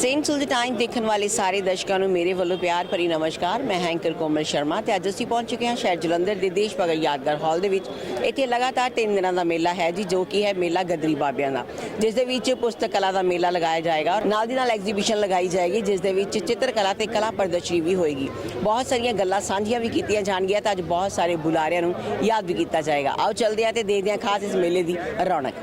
Saint सुल्तान देखने वाले सारे दर्शकों ਨੂੰ ਮੇਰੇ ਵੱਲੋਂ ਪਿਆਰ ਭਰੀ ਨਮਸਕਾਰ। ਮੈਂ ਐਂਕਰ ਕੋਮਲ ਸ਼ਰਮਾ ਤੇ ਅੱਜ ਅਸੀਂ ਪਹੁੰਚ ਚੁੱਕੇ ਹਾਂ ਸ਼ਹਿਰ ਜਲੰਧਰ ਦੇ ਦੇਸ਼ ਭਗਤ ਯਾਦਗਾਰ ਹਾਲ ਦੇ ਵਿੱਚ। ਇੱਥੇ ਲਗਾਤਾਰ 3 ਦਿਨਾਂ ਦਾ ਮੇਲਾ ਹੈ ਜੀ, ਜੋ ਕਿ ਹੈ ਮੇਲਾ ਗਦਰੀ ਬਾਬਿਆਂ ਦਾ, ਜਿਸ ਦੇ ਵਿੱਚ ਪੁਸਤਕ ਕਲਾ ਦਾ ਮੇਲਾ ਲਗਾਇਆ ਜਾਏਗਾ। ਨਾਲ ਦੀ ਨਾਲ ਐਗਜ਼ੀਬਿਸ਼ਨ ਲਗਾਈ ਜਾਏਗੀ, ਜਿਸ ਦੇ ਵਿੱਚ ਚਿੱਤਰਕਲਾ ਤੇ ਕਲਾ ਪ੍ਰਦਰਸ਼ਨੀ ਵੀ ਹੋਏਗੀ। ਬਹੁਤ ਸਾਰੀਆਂ ਗੱਲਾਂ ਸਾਂਝੀਆਂ ਵੀ ਕੀਤੀਆਂ ਜਾਣਗੀਆਂ ਤਾਂ ਅੱਜ ਬਹੁਤ ਸਾਰੇ ਬੁਲਾਰਿਆਂ ਨੂੰ ਯਾਦ ਵੀ ਕੀਤਾ ਜਾਏਗਾ। ਆਓ ਚੱਲਦੇ ਹਾਂ ਤੇ ਦੇਖਦੇ ਹਾਂ ਖਾਸ ਇਸ ਮੇਲੇ ਦੀ ਰੌਣਕ।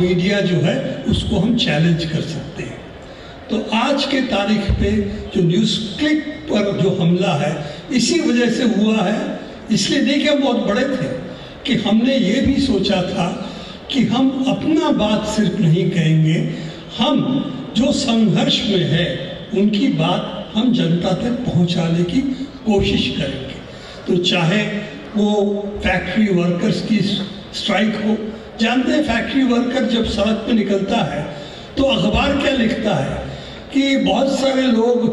मीडिया जो है उसको हम चैलेंज कर सकते हैं। तो आज के तारीख पे जो न्यूज़ क्लिक पर जो हमला है इसी वजह से हुआ है। इसलिए देखिए बहुत बड़े थे कि हमने ये भी सोचा था कि हम अपना बात सिर्फ नहीं कहेंगे, हम जो संघर्ष में है उनकी बात हम जनता तक पहुंचाने की कोशिश करेंगे। तो चाहे वो फैक्ट्री वर्कर्स की स्ट्राइक हो, जानते हैं फैक्ट्री वर्कर जब सड़क पे निकलता है तो अखबार क्या लिखता है कि बहुत सारे लोग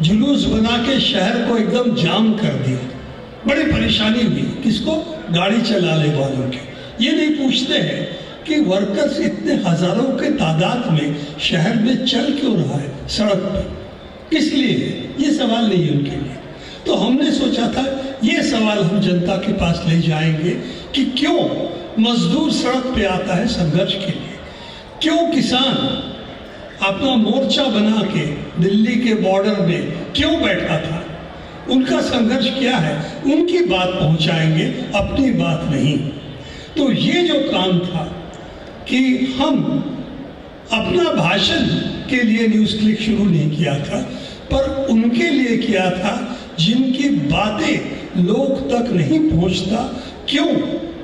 जुलूस बना के शहर को एकदम जाम कर दिया। बड़ी परेशानी हुई किसको? गाड़ी चलाने वालों के। ये नहीं पूछते हैं कि वर्कर्स इतने हजारों के तादाद में शहर में चल क्यों रहा है सड़क पे, किस लिए? ये सवाल नहीं है उनके लिए। तो हमने सोचा था ये सवाल हम जनता के पास ले जाएंगे कि क्यों मजदूर सड़क पे आता है संघर्ष के लिए, क्यों किसान अपना मोर्चा बना के दिल्ली के बॉर्डर में क्यों बैठा था, उनका संघर्ष क्या है, उनकी बात पहुंचाएंगे, अपनी बात नहीं। तो ये जो काम था कि हम अपना भाषण के लिए न्यूज़ क्लिक शुरू नहीं किया था, पर उनके लिए किया था जिनकी बातें लोग तक नहीं पहुंचता। क्यों?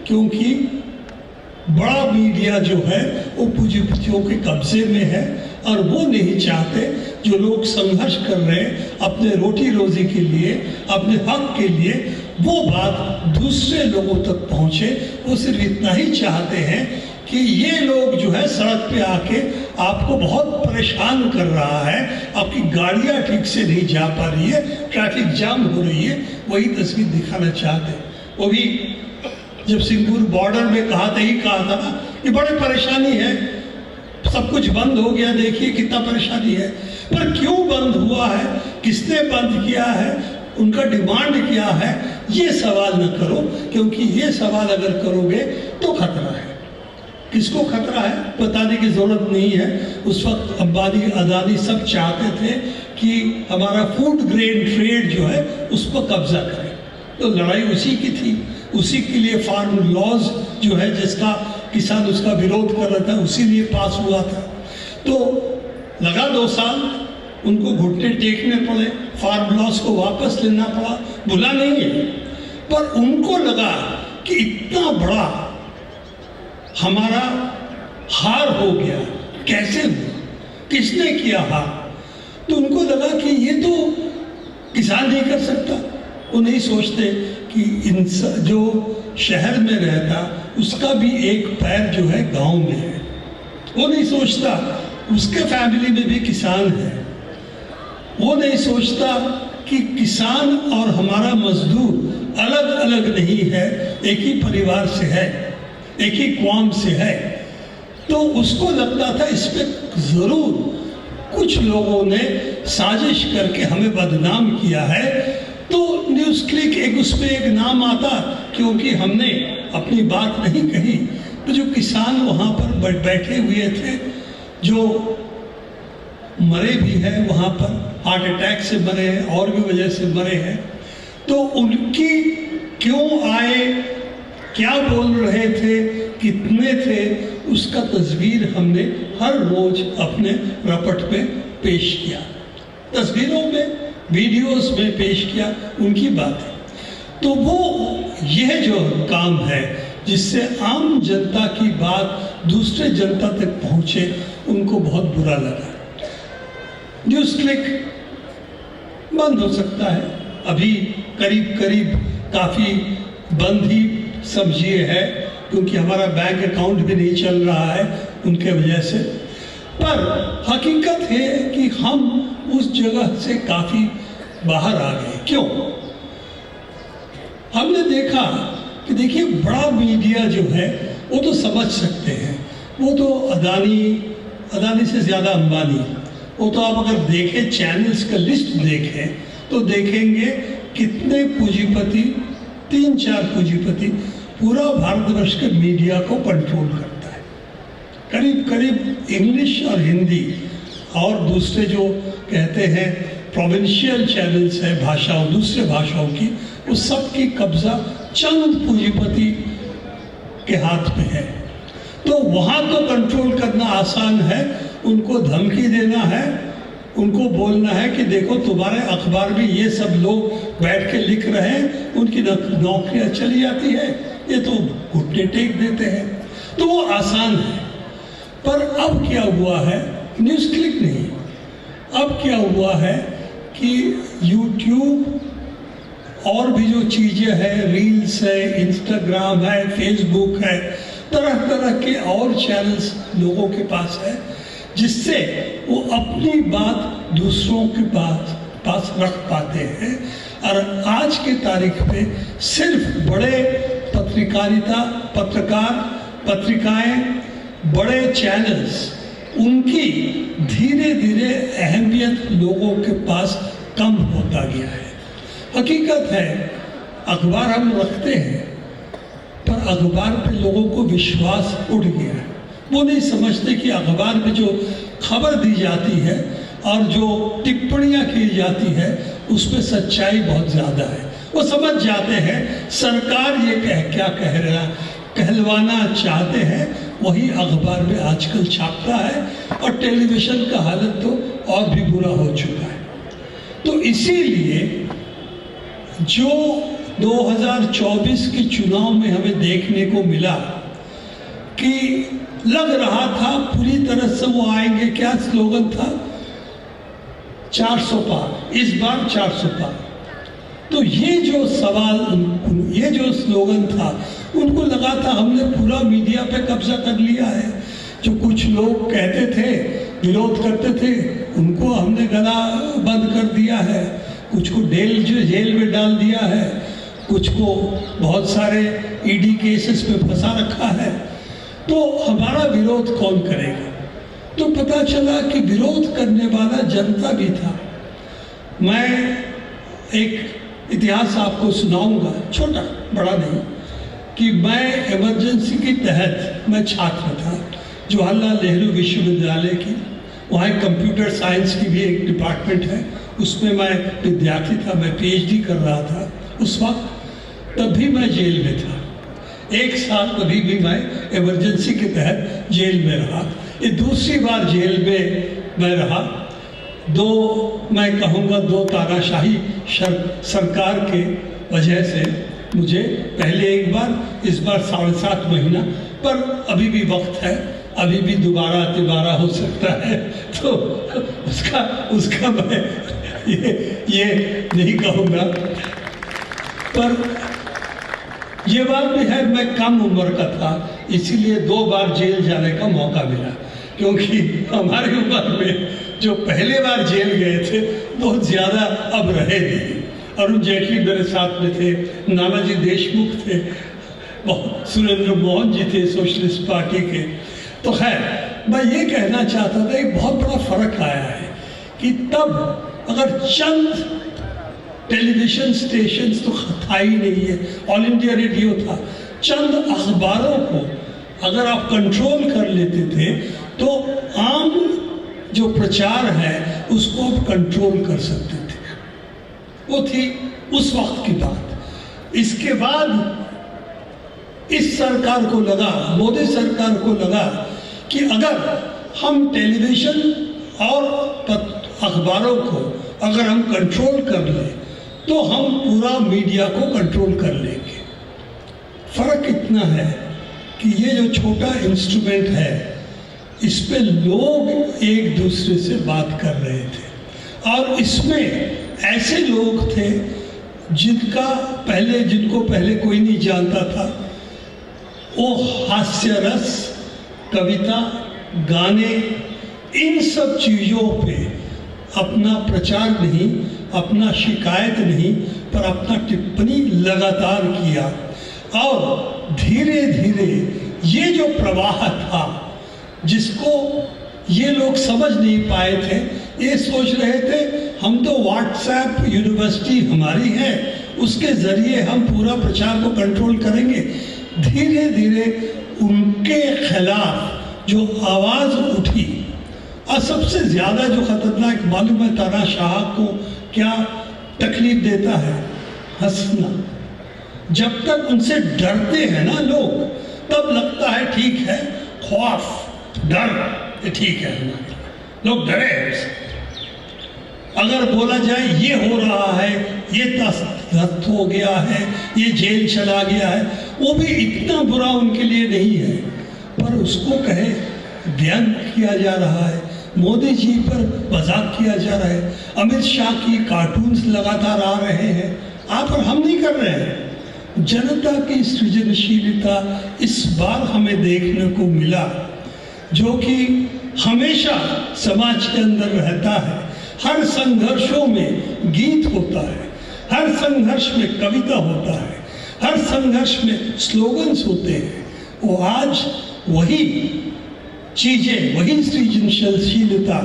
क्योंकि बड़ा मीडिया जो है वो पूंजीपतियों के कब्जे में है और वो नहीं चाहते जो लोग संघर्ष कर रहे हैं अपने रोटी रोजी के लिए, अपने हक के लिए, वो बात दूसरे लोगों तक पहुंचे। वो सिर्फ इतना ही चाहते हैं कि ये लोग जो है सड़क पे आके आपको बहुत परेशान कर रहा है, आपकी गाड़ियां ठीक से नहीं जा पा रही है, ट्रैफिक जाम हो रही है, वही तस्वीर दिखाना चाहते हैं। वो भी जब सिंगूर बॉर्डर में कहा था ना ये बड़ी परेशानी है, सब कुछ बंद हो गया, देखिए कितना परेशानी है। पर क्यों बंद हुआ है, किसने बंद किया है, उनका डिमांड क्या है, ये सवाल न करो, क्योंकि ये सवाल अगर करोगे तो खतरा है। किसको खतरा है बताने की जरूरत नहीं है। उस वक्त अंबानी अदानी सब चाहते थे कि हमारा फूड ग्रेन ट्रेड जो है उस पर कब्जा करें, तो लड़ाई उसी की थी। उसी के लिए फार्म लॉज जो है जिसका किसान उसका विरोध कर रहा था उसी लिए पास हुआ था। तो लगा 2 साल, उनको घुटने टेकने पड़े, फार्म लॉज को वापस लेना पड़ा, भुला नहीं है। पर उनको लगा कि इतना बड़ा हमारा हार हो गया, कैसे हुआ, किसने किया हार? तो उनको लगा कि ये तो किसान नहीं कर सकता। वो नहीं सोचते कि इंसान जो शहर में रहता उसका भी एक पैर जो है गांव में है। वो नहीं सोचता उसके फैमिली में भी किसान है। वो नहीं सोचता कि किसान और हमारा मजदूर अलग अलग नहीं है, एक ही परिवार से है, एक ही कौम से है। तो उसको लगता था इस पे जरूर कुछ लोगों ने साजिश करके हमें बदनाम किया है, तो न्यूज़ क्लिक एक उसमें एक नाम आता क्योंकि हमने अपनी बात नहीं कही। तो जो किसान वहाँ पर बैठे हुए थे, जो मरे भी हैं वहाँ पर, हार्ट अटैक से मरे हैं और भी वजह से मरे हैं, तो उनकी क्यों आए, क्या बोल रहे थे, कितने थे, उसका तस्वीर हमने हर रोज अपने रपट में पेश किया, तस्वीरों में, वीडियोस में पेश किया उनकी बातें। तो वो यह जो काम है जिससे आम जनता की बात दूसरे जनता तक पहुंचे, उनको बहुत बुरा लगा। न्यूज़ क्लिक बंद हो सकता है, अभी करीब करीब काफ़ी बंद ही समझिए है, क्योंकि हमारा बैंक अकाउंट भी नहीं चल रहा है उनके वजह से। पर हकीकत है कि हम उस जगह से काफ़ी बाहर आ गए। क्यों? हमने देखा कि देखिए, बड़ा मीडिया जो है वो तो समझ सकते हैं, वो तो अदानी से ज़्यादा अंबानी, वो तो आप अगर देखें चैनल्स का लिस्ट देखें तो देखेंगे कितने पूंजीपति, 3-4 पूंजीपति पूरा भारतवर्ष के मीडिया को कंट्रोल करता है। करीब करीब इंग्लिश और हिंदी और दूसरे जो कहते हैं प्रोविंशियल चैनल्स है भाषाओं, दूसरे भाषाओं की, उस सब की कब्जा चंद पूंजीपति के हाथ में है। तो वहाँ तो कंट्रोल करना आसान है, उनको धमकी देना है, उनको बोलना है कि देखो तुम्हारे अखबार में ये सब लोग बैठ के लिख रहे हैं, उनकी नौकरियां चली जाती है, ये तो घुटने टेक देते हैं। तो वो आसान है। पर अब क्या हुआ है, न्यूज़ क्लिक नहीं, अब क्या हुआ है कि यूट्यूब और भी जो चीज़ें हैं, रील्स है, इंस्टाग्राम है, फेसबुक है, तरह तरह के और चैनल्स लोगों के पास है, जिससे वो अपनी बात दूसरों के पास रख पाते हैं। और आज के तारीख पे सिर्फ बड़े पत्रिकाएं, बड़े चैनल्स, उनकी धीरे धीरे अहमियत लोगों के पास कम होता गया है। हकीकत है, अखबार हम रखते हैं, पर अखबार पे लोगों को विश्वास उठ गया है। वो नहीं समझते कि अखबार में जो खबर दी जाती है और जो टिप्पणियां की जाती है उसमें सच्चाई बहुत ज़्यादा है। वो समझ जाते हैं सरकार ये क्या कहलवाना चाहते हैं, वही अखबार में आजकल छापता है, और टेलीविज़न का हालत तो और भी बुरा हो चुका है। तो इसीलिए जो 2024 के चुनाव में हमें देखने को मिला कि लग रहा था पूरी तरह से वो आएंगे, क्या स्लोगन था, 400 पार, इस बार 400 पार। तो ये जो सवाल, ये जो स्लोगन था, उनको लगा था हमने पूरा मीडिया पे कब्जा कर लिया है। जो कुछ लोग कहते थे, विरोध करते थे, उनको हमने गला बंद कर दिया है, कुछ को जेल में डाल दिया है, कुछ को बहुत सारे ईडी केसेस पे फंसा रखा है। तो हमारा विरोध कौन करेगा? तो पता चला कि विरोध करने वाला जनता भी था। मैं एक इतिहास आपको सुनाऊंगा, छोटा बड़ा नहीं, कि मैं इमरजेंसी के तहत, मैं छात्र था जवाहरलाल नेहरू विश्वविद्यालय की, वहाँ कंप्यूटर साइंस की भी एक डिपार्टमेंट है, उसमें मैं विद्यार्थी था, मैं पीएचडी कर रहा था उस वक्त। तब भी मैं जेल में था, 1 साल तभी भी मैं इमरजेंसी के तहत जेल में रहा। ये दूसरी बार जेल में मैं रहा। मैं कहूँगा दो तानाशाही सरकार के वजह से मुझे पहले एक बार, इस बार 7.5 महीना, पर अभी भी वक्त है, अभी भी दोबारा तिबारा हो सकता है, तो उसका मैं ये नहीं कहूँगा। पर ये बात भी है, मैं कम उम्र का था, इसीलिए 2 बार जेल जाने का मौका मिला, क्योंकि हमारी उम्र में जो पहले बार जेल गए थे बहुत ज़्यादा अब रहे नहीं। अरुण जेटली मेरे साथ में थे, नानाजी देशमुख थे, सुरेंद्र मोहन जी थे सोशलिस्ट पार्टी के। तो खैर, मैं ये कहना चाहता था, एक बहुत बड़ा फर्क आया है। कि तब अगर चंद टेलीविजन स्टेशन तो था ही नहीं है, ऑल इंडिया रेडियो था, चंद अखबारों को अगर आप कंट्रोल कर लेते थे तो आम जो प्रचार है उसको आप कंट्रोल कर सकते थे। वो थी उस वक्त की बात। इसके बाद इस सरकार को लगा, मोदी सरकार को लगा कि अगर हम टेलीविजन और अखबारों को अगर हम कंट्रोल कर लें तो हम पूरा मीडिया को कंट्रोल कर लेंगे। फर्क इतना है कि ये जो छोटा इंस्ट्रूमेंट है इस पे लोग एक दूसरे से बात कर रहे थे और इसमें ऐसे लोग थे जिनको पहले कोई नहीं जानता था। वो हास्य रस, कविता, गाने, इन सब चीज़ों पे अपना प्रचार नहीं, अपना शिकायत नहीं, पर अपना टिप्पणी लगातार किया और धीरे धीरे ये जो प्रवाह था जिसको ये लोग समझ नहीं पाए थे, ये सोच रहे थे हम तो व्हाट्सएप यूनिवर्सिटी हमारी है, उसके ज़रिए हम पूरा प्रचार को कंट्रोल करेंगे। धीरे धीरे उनके खिलाफ जो आवाज़ उठी और सबसे ज़्यादा जो ख़तरनाक मालूम है तानाशाह को क्या तकलीफ देता है? हंसना। जब तक उनसे डरते हैं ना लोग तब लगता है ठीक है, खौफ, डर, ये ठीक है, लोग डरे हैं। अगर बोला जाए ये हो रहा है, ये तस्त हो गया है, ये जेल चला गया है, वो भी इतना बुरा उनके लिए नहीं है, पर उसको कहे व्यंग किया जा रहा है, मोदी जी पर मजाक किया जा रहा है, अमित शाह की कार्टून्स लगातार आ रहे हैं, आप और हम नहीं कर रहे हैं। जनता की सृजनशीलता इस बार हमें देखने को मिला, जो कि हमेशा समाज के अंदर रहता है। हर संघर्षों में गीत होता है, हर संघर्ष में कविता होता है, हर संघर्ष में स्लोगन्स होते हैं। वो आज वही चीज़ें, वही सृजनशीलता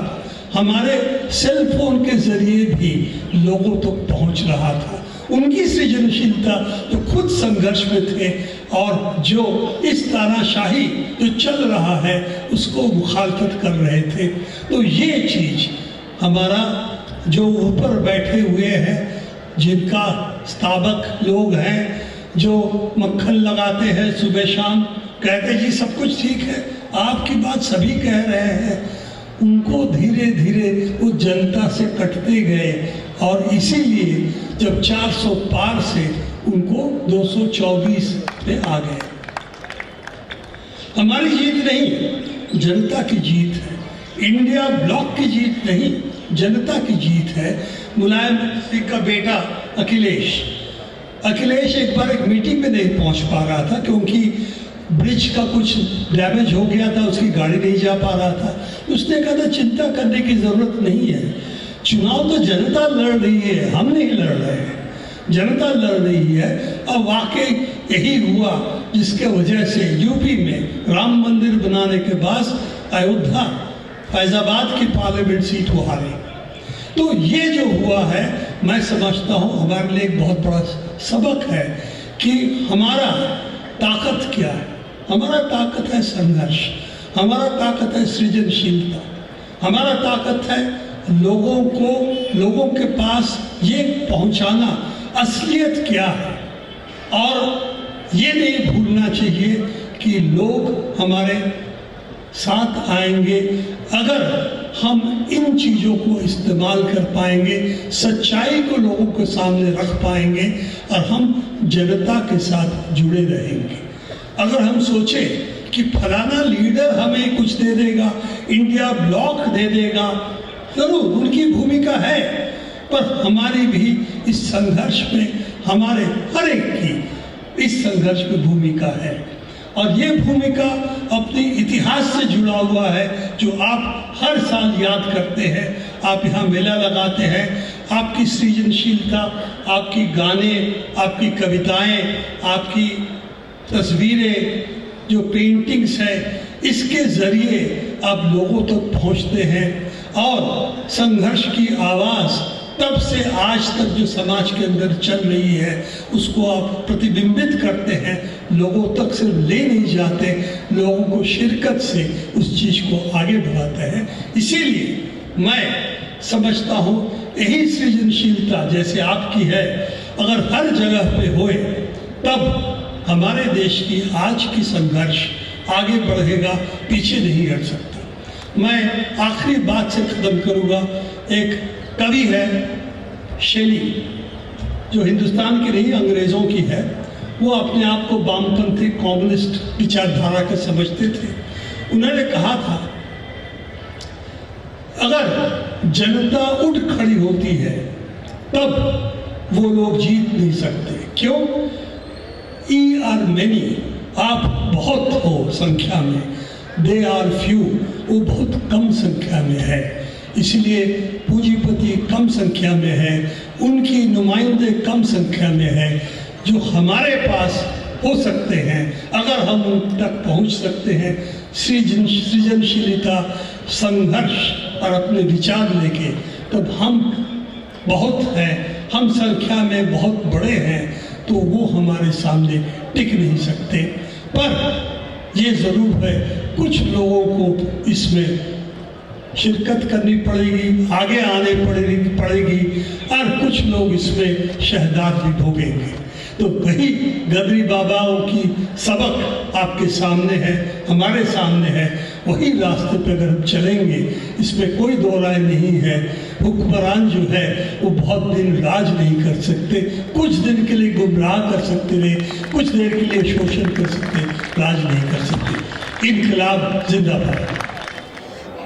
हमारे सेल फोन के जरिए भी लोगों तक पहुंच रहा था। उनकी सृजनशीलता जो खुद संघर्ष में थे और जो इस तानाशाही जो चल रहा है उसको मुखालफत कर रहे थे। तो ये चीज़ हमारा जो ऊपर बैठे हुए हैं, जिनका स्थापक लोग हैं, जो मक्खन लगाते हैं सुबह शाम, कहते जी सब कुछ ठीक है, आपकी बात सभी कह रहे हैं, उनको धीरे धीरे वो जनता से कटते गए और इसीलिए जब 400 पार से उनको 224 पे आ गए। हमारी जीत नहीं, जनता की जीत है। इंडिया ब्लॉक की जीत नहीं, जनता की जीत है। मुलायम सिंह का बेटा अखिलेश एक बार एक मीटिंग में नहीं पहुंच पा रहा था क्योंकि ब्रिज का कुछ डैमेज हो गया था, उसकी गाड़ी नहीं जा पा रहा था। उसने कहा था चिंता करने की ज़रूरत नहीं है, चुनाव तो जनता लड़ रही है, हम नहीं लड़ रहे हैं, जनता लड़ रही है। और वाकई यही हुआ जिसके वजह से यूपी में राम मंदिर बनाने के बाद अयोध्या, फैजाबाद की पार्लियामेंट सीट वो हारी। तो ये जो हुआ है, मैं समझता हूँ हमारे लिए एक बहुत बड़ा सबक है कि हमारा ताकत क्या है। हमारा ताकत है संघर्ष, हमारा ताकत है सृजनशीलता, हमारा ताकत है लोगों के पास ये पहुंचाना असलियत क्या है। और ये नहीं भूलना चाहिए कि लोग हमारे साथ आएंगे अगर हम इन चीज़ों को इस्तेमाल कर पाएंगे, सच्चाई को लोगों के सामने रख पाएंगे और हम जनता के साथ जुड़े रहेंगे। अगर हम सोचें कि फलाना लीडर हमें कुछ दे देगा, इंडिया ब्लॉक दे देगा, जरूर उनकी भूमिका है, पर हमारी भी इस संघर्ष में, हमारे हर एक की इस संघर्ष में भूमिका है। और ये भूमिका अपने इतिहास से जुड़ा हुआ है, जो आप हर साल याद करते हैं। आप यहाँ मेला लगाते हैं, आपकी सृजनशीलता, आपकी गाने, आपकी कविताएं, आपकी तस्वीरें, जो पेंटिंग्स है, इसके ज़रिए आप लोगों तक पहुँचते हैं और संघर्ष की आवाज़ तब से आज तक जो समाज के अंदर चल रही है उसको आप प्रतिबिंबित करते हैं, लोगों तक सिर्फ ले नहीं जाते, लोगों को शिरकत से उस चीज़ को आगे बढ़ाते हैं। इसीलिए मैं समझता हूँ यही सृजनशीलता जैसे आपकी है अगर हर जगह पे होए तब हमारे देश की आज की संघर्ष आगे बढ़ेगा, पीछे नहीं हट सकता। मैं आखिरी बात से ख़त्म करूँगा। एक कवि है शैली, जो हिंदुस्तान की नहीं अंग्रेज़ों की है। वो अपने आप को वामपंथी कम्युनिस्ट विचारधारा का समझते थे। उन्होंने कहा था, अगर जनता उठ खड़ी होती है तब वो लोग जीत नहीं सकते। क्यों? ई आर मेनी, आप बहुत हो संख्या में, दे आर फ्यू, वो बहुत कम संख्या में है। इसलिए पूंजीपति कम संख्या में है, उनकी नुमाइंदे कम संख्या में है। जो हमारे पास हो सकते हैं, अगर हम उन तक पहुंच सकते हैं, सृजनशीलता, संघर्ष और अपने विचार लेके, तब हम बहुत हैं, हम संख्या में बहुत बड़े हैं, तो वो हमारे सामने टिक नहीं सकते। पर ये ज़रूर है कुछ लोगों को इसमें शिरकत करनी पड़ेगी, आगे आने पड़ेगी और कुछ लोग इसमें शहदाद भी भोगेंगे। तो वही गदरी बाबाओं की सबक आपके सामने है, हमारे सामने है। वही रास्ते पे अगर हम चलेंगे, इसमें कोई दो राय नहीं है। हुक्मरान जो है वो बहुत दिन राज नहीं कर सकते, कुछ दिन के लिए गुमराह कर सकते रहे, कुछ देर के लिए शोषण कर सकते, राज नहीं कर सकते। इनकलाब जिंदाबाद।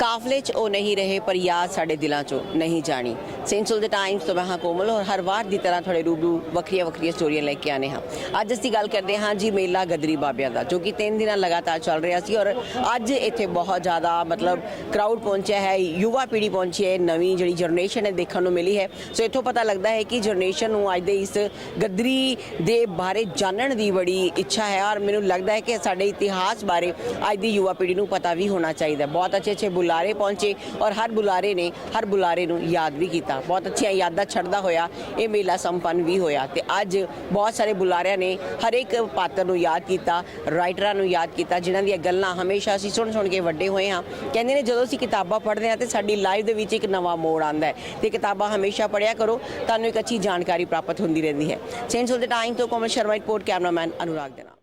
काफले च ਉਹ नहीं रहे पर याद साढ़े दिलों चो नहीं जानी। सेंट्स ऑफ द टाइम्स तो मैं हाँ कोमल और हर वार की तरह थोड़े रूबरू ਵੱਖਰੀਆਂ ਵੱਖਰੀਆਂ ਸਟੋਰੀਆਂ ਲੈ ਕੇ ਆਨੇ ਹਾਂ। ਅੱਜ ਅਸੀਂ ਗੱਲ ਕਰਦੇ ਹਾਂ ਜੀ ਮੇਲਾ ਗਦਰੀ ਬਾਬਿਆਂ ਦਾ, ਜੋ ਕਿ 3 ਦਿਨਾਂ ਲਗਾਤਾਰ ਚੱਲ ਰਿਹਾ ਸੀ ਔਰ ਅੱਜ ਇੱਥੇ ਬਹੁਤ ਜ਼ਿਆਦਾ ਮਤਲਬ ਕਰਾਊਡ ਪਹੁੰਚਿਆ ਹੈ, ਯੁਵਾ ਪੀੜ੍ਹੀ ਪਹੁੰਚੀ ਹੈ, ਨਵੀਂ ਜਿਹੜੀ ਜਨਰੇਸ਼ਨ ਹੈ ਦੇਖਣ ਨੂੰ ਮਿਲੀ ਹੈ। ਸੋ ਇੱਥੋਂ ਪਤਾ ਲੱਗਦਾ ਹੈ ਕਿ ਜਨਰੇਸ਼ਨ ਨੂੰ ਅੱਜ ਦੇ ਇਸ ਗਦਰੀ ਦੇ ਬਾਰੇ ਜਾਣਨ ਦੀ ਬੜੀ ਇੱਛਾ ਹੈ ਔਰ ਮੈਨੂੰ ਲੱਗਦਾ ਹੈ ਕਿ ਸਾਡੇ ਇਤਿਹਾਸ ਬਾਰੇ ਅੱਜ ਦੀ ਯੁਵਾ ਪੀੜ੍ਹੀ ਨੂੰ ਪਤਾ ਵੀ ਹੋਣਾ ਚਾਹੀਦਾ। ਬਹੁਤ ਅੱਛੇ ਬੁਲਾਰੇ ਪਹੁੰਚੇ ਔਰ ਹਰ ਬੁਲਾਰੇ ਨੇ ਹਰ ਬੁਲਾਰੇ ਨੂੰ ਯਾਦ ਵੀ ਕੀਤਾ। ਬਹੁਤ ਅੱਛੀਆਂ ਯਾਦਾਂ ਛੱਡਦਾ ਹੋਇਆ ਇਹ ਮੇਲਾ ਸੰਪੰਨ ਵੀ ਹੋਇਆ ਤੇ ਅੱਜ ਬਹੁਤ ਸਾਰੇ ਬੁਲਾਰਿਆਂ ਨੇ ਹਰ ਇੱਕ ਪਾਤਰ ਨੂੰ ਯਾਦ ਕੀਤਾ, ਰਾਈਟਰਾਂ ਨੂੰ ਯਾਦ ਕੀਤਾ ਜਿਨ੍ਹਾਂ ਦੀਆਂ ਗੱਲਾਂ ਹਮੇਸ਼ਾ ਅਸੀਂ ਸੁਣ ਕੇ ਵੱਡੇ ਹੋਏ ਹਾਂ। ਕਹਿੰਦੇ ਨੇ ਜਦੋਂ ਅਸੀਂ ਕਿਤਾਬਾਂ ਪੜ੍ਹਦੇ ਹਾਂ ਤੇ ਸਾਡੀ ਲਾਈਫ ਦੇ ਵਿੱਚ ਇੱਕ ਨਵਾਂ ਮੋੜ ਆਉਂਦਾ ਹੈ ਤੇ ਕਿਤਾਬਾਂ ਹਮੇਸ਼ਾ ਪੜ੍ਹਿਆ ਕਰੋ, ਤੁਹਾਨੂੰ ਇੱਕ ਅੱਛੀ ਜਾਣਕਾਰੀ ਪ੍ਰਾਪਤ ਹੁੰਦੀ ਰਹਿੰਦੀ ਹੈ। ਸੈਂਟਸ ਆਫ ਦ ਟਾਈਮ ਤੋਂ ਕੋਮਲ ਸ਼ਰਮਾ ਰਿਪੋਰਟ, ਕੈਮਰਾਮੈਨ ਅਨੁਰਾਗ ਦੇ ਨਾਲ।